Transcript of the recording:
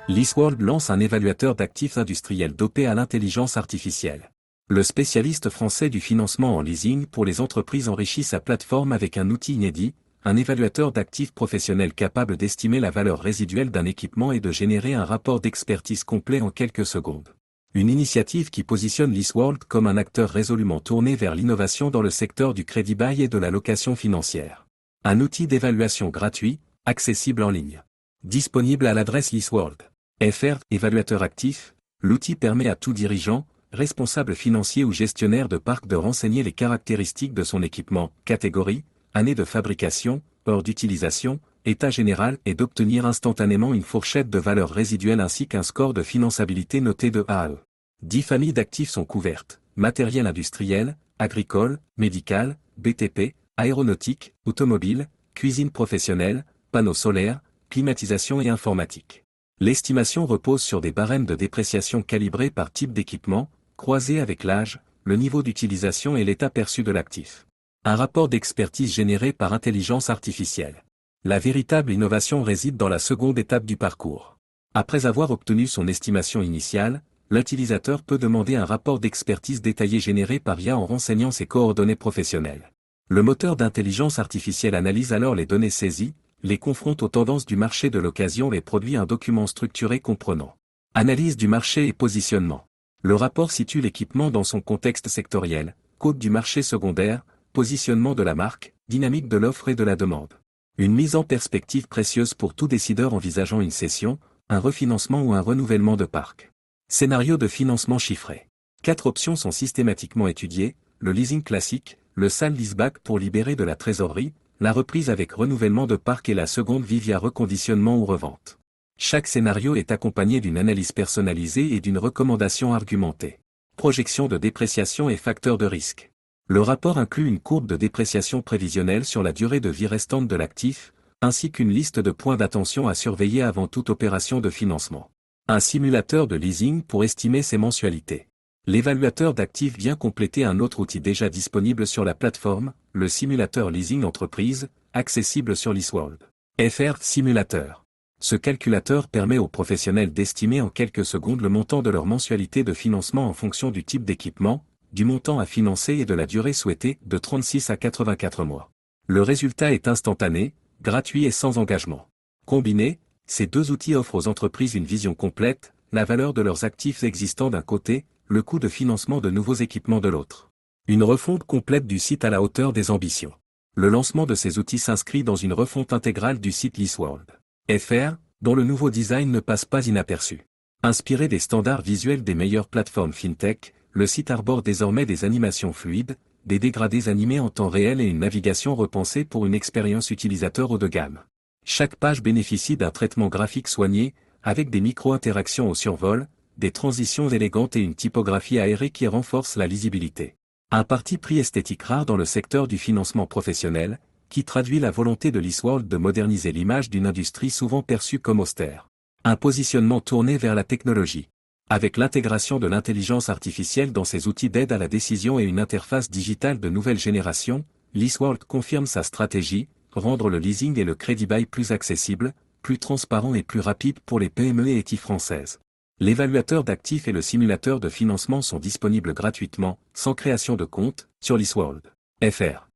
LeaseWorld lance un évaluateur d'actifs industriels dopé à l'intelligence artificielle. Le spécialiste français du financement en leasing pour les entreprises enrichit sa plateforme avec un outil inédit, un évaluateur d'actifs professionnel capable d'estimer la valeur résiduelle d'un équipement et de générer un rapport d'expertise complet en quelques secondes. Une initiative qui positionne LeaseWorld comme un acteur résolument tourné vers l'innovation dans le secteur du crédit bail et de la location financière. Un outil d'évaluation gratuit, accessible en ligne. Disponible à l'adresse LeaseWorld.fr, évaluateur actif, l'outil permet à tout dirigeant, responsable financier ou gestionnaire de parc de renseigner les caractéristiques de son équipement, catégorie, année de fabrication, heure d'utilisation, état général et d'obtenir instantanément une fourchette de valeur résiduelle ainsi qu'un score de finançabilité noté de A à E. 10 familles d'actifs sont couvertes: matériel industriel, agricole, médical, BTP, aéronautique, automobile, cuisine professionnelle, panneaux solaires, climatisation et informatique. L'estimation repose sur des barèmes de dépréciation calibrés par type d'équipement, croisés avec l'âge, le niveau d'utilisation et l'état perçu de l'actif. Un rapport d'expertise généré par intelligence artificielle. La véritable innovation réside dans la seconde étape du parcours. Après avoir obtenu son estimation initiale, l'utilisateur peut demander un rapport d'expertise détaillé généré par IA en renseignant ses coordonnées professionnelles. Le moteur d'intelligence artificielle analyse alors les données saisies, les confronte aux tendances du marché de l'occasion et produit un document structuré comprenant analyse du marché et positionnement. Le rapport situe l'équipement dans son contexte sectoriel, cote du marché secondaire, positionnement de la marque, dynamique de l'offre et de la demande. Une mise en perspective précieuse pour tout décideur envisageant une cession, un refinancement ou un renouvellement de parc. Scénario de financement chiffré. 4 options sont systématiquement étudiées: le leasing classique, le sale leaseback pour libérer de la trésorerie, la reprise avec renouvellement de parc et la seconde vie via reconditionnement ou revente. Chaque scénario est accompagné d'une analyse personnalisée et d'une recommandation argumentée. Projection de dépréciation et facteurs de risque. Le rapport inclut une courbe de dépréciation prévisionnelle sur la durée de vie restante de l'actif, ainsi qu'une liste de points d'attention à surveiller avant toute opération de financement. Un simulateur de leasing pour estimer ses mensualités. L'évaluateur d'actifs vient compléter un autre outil déjà disponible sur la plateforme, le simulateur leasing entreprise, accessible sur LeaseWorld.fr Simulateur. Ce calculateur permet aux professionnels d'estimer en quelques secondes le montant de leur mensualité de financement en fonction du type d'équipement, du montant à financer et de la durée souhaitée, de 36 à 84 mois. Le résultat est instantané, gratuit et sans engagement. Combiné, ces deux outils offrent aux entreprises une vision complète, la valeur de leurs actifs existants d'un côté, le coût de financement de nouveaux équipements de l'autre. Une refonte complète du site à la hauteur des ambitions. Le lancement de ces outils s'inscrit dans une refonte intégrale du site LeaseWorld.fr, dont le nouveau design ne passe pas inaperçu. Inspiré des standards visuels des meilleures plateformes FinTech, le site arbore désormais des animations fluides, des dégradés animés en temps réel et une navigation repensée pour une expérience utilisateur haut de gamme. Chaque page bénéficie d'un traitement graphique soigné, avec des micro-interactions au survol, des transitions élégantes et une typographie aérée qui renforce la lisibilité. Un parti pris esthétique rare dans le secteur du financement professionnel, qui traduit la volonté de LeaseWorld de moderniser l'image d'une industrie souvent perçue comme austère. Un positionnement tourné vers la technologie. Avec l'intégration de l'intelligence artificielle dans ses outils d'aide à la décision et une interface digitale de nouvelle génération, LeaseWorld confirme sa stratégie, rendre le leasing et le crédit bail plus accessibles, plus transparents et plus rapides pour les PME et ETI françaises. L'évaluateur d'actifs et le simulateur de financement sont disponibles gratuitement, sans création de compte, sur LeaseWorld.fr.